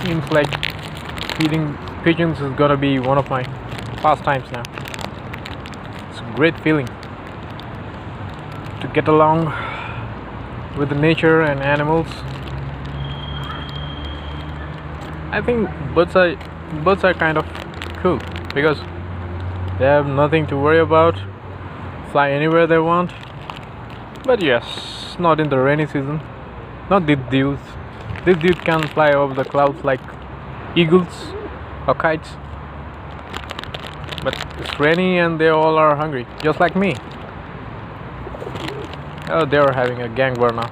Seems like feeding pigeons is gonna be one of my pastimes now. It's a great feeling to get along with the nature and animals. I think birds are kind of cool because they have nothing to worry about, fly anywhere they want. But yes, not in the rainy season. Not these dudes. This dude can fly over the clouds like eagles or kites. But it's rainy and they all are hungry, just like me. Oh, they are having a gang war now.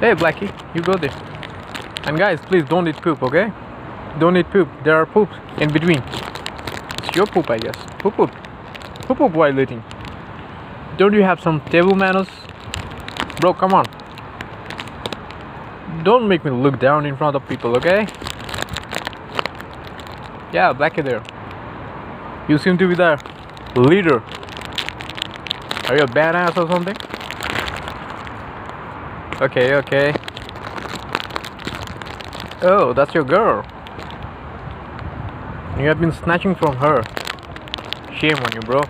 Hey Blackie, you go there. And guys, please don't eat poop, okay? Don't eat poop. There are poops in between. It's your poop, I guess. Poop poop. Poop poop while eating. Don't you have some table manners? Bro, come on. Don't make me look down in front of people, okay? Yeah, Blackie there. You seem to be the leader. Are you a badass or something? Okay. Oh, that's your girl. You have been snatching from her. Shame on you, bro.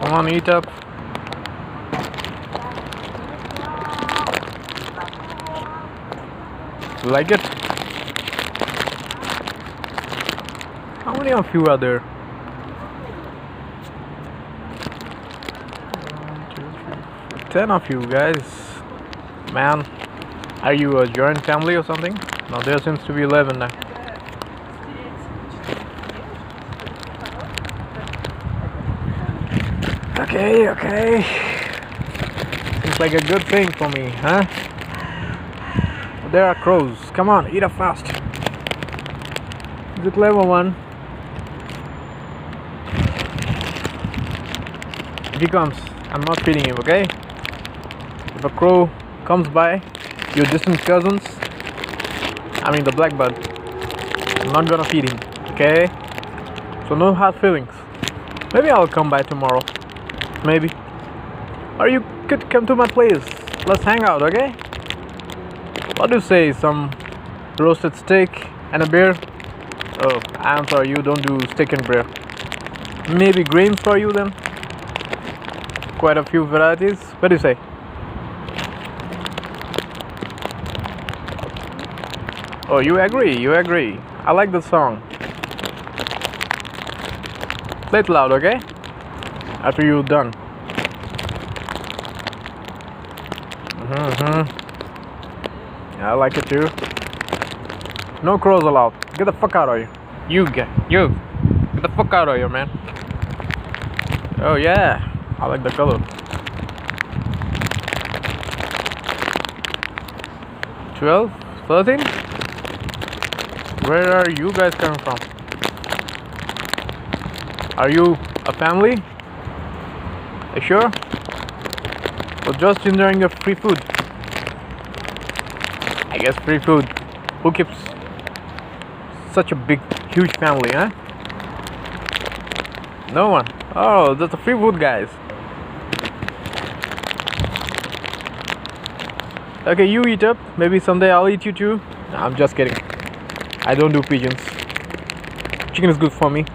Come on, eat up. You like it? How many of you are there? 1, 2, 3, 4, 10 of you guys. Man, are you a joint family or something? No, there seems to be 11 now. Okay. Seems like a good thing for me, huh? There are crows. Come on, eat up fast. He's a clever one. If he comes, I'm not feeding him, okay? If a crow comes by, your distant cousins, I mean the blackbird, I'm not gonna feed him, okay? So no hard feelings. Maybe I'll come by tomorrow. Maybe. Or you could come to my place. Let's hang out, okay? What do you say? Some roasted steak and a beer? Oh, I'm sorry, you don't do steak and beer. Maybe grains for you then? Quite a few varieties. What do you say? Oh, you agree. I like the song. Play it loud, okay? After you're done. I like it too. No crows allowed. Get the fuck out of here. You get the fuck out of here, man. Oh yeah, I like the color. 12, 13. Where are you guys coming from? Are you a family? You sure? Or just enjoying your free food? I guess free food. Who keeps such a big, huge family, huh? No one. Oh, that's the free food guys. Okay, you eat up. Maybe someday I'll eat you too. No, I'm just kidding. I don't do pigeons. Chicken is good for me.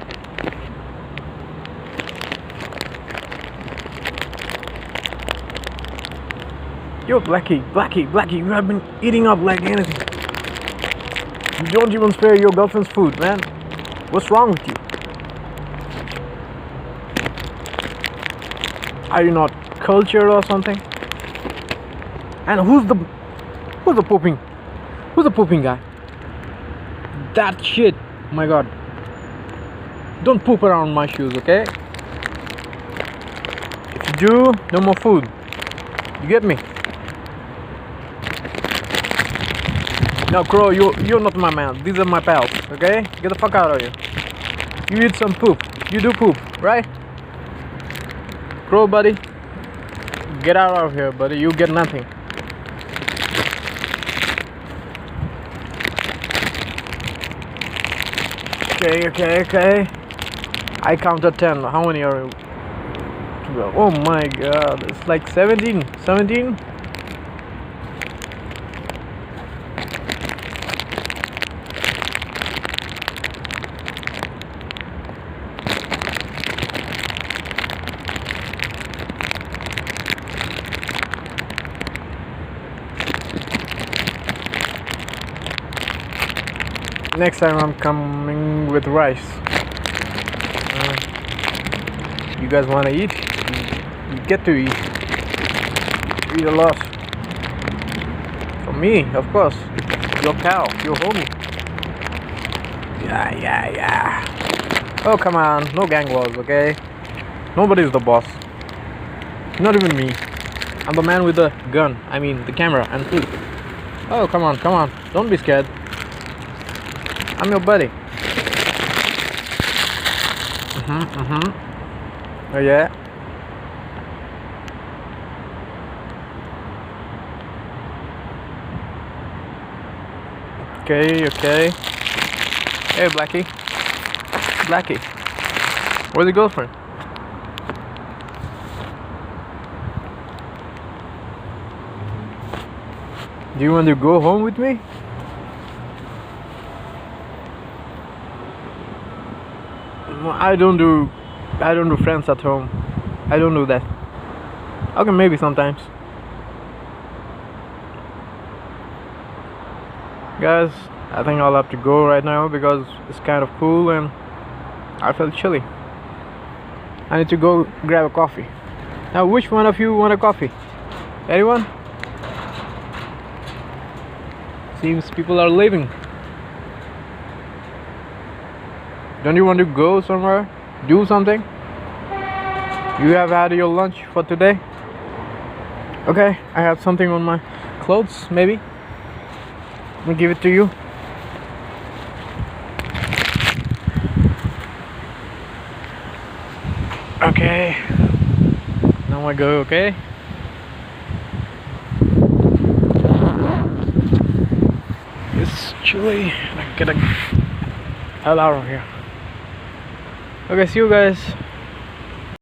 Yo, Blackie, you have been eating up like anything. You don't even spare your girlfriend's food, man. What's wrong with you? Are you not cultured or something? And who's the pooping? Who's the pooping guy? That shit. Oh my god. Don't poop around my shoes, okay? If you do, no more food. You get me? No, Crow, you're not my man. These are my pals, okay? Get the fuck out of here. You eat some poop. You do poop, right? Crow, buddy. Get out of here, buddy. You get nothing. Okay. I counted 10. How many are you? Oh my god, it's like 17. Next time I'm coming with rice. You guys wanna eat? You get to eat. Eat a lot. For me, of course. Your cow, your homie. Yeah. Oh, come on. No gang wars, okay? Nobody's the boss. Not even me. I'm the man with the gun. I mean, the camera and food. Oh, come on. Don't be scared. I'm your buddy. Oh, yeah? Okay. Hey, Blackie. Where's your girlfriend? Do you want to go home with me? I don't do friends at home. I don't do that. Okay, maybe sometimes. Guys, I think I'll have to go right now because it's kind of cool and I feel chilly. I need to go grab a coffee. Now, which one of you want a coffee? Anyone? Seems people are leaving. Don't you want to go somewhere? Do something? You have had your lunch for today? Okay, I have something on my clothes, maybe. Let me give it to you. Okay. Now I go, okay? It's chilly. I gotta hell out of here. Okay, see you guys.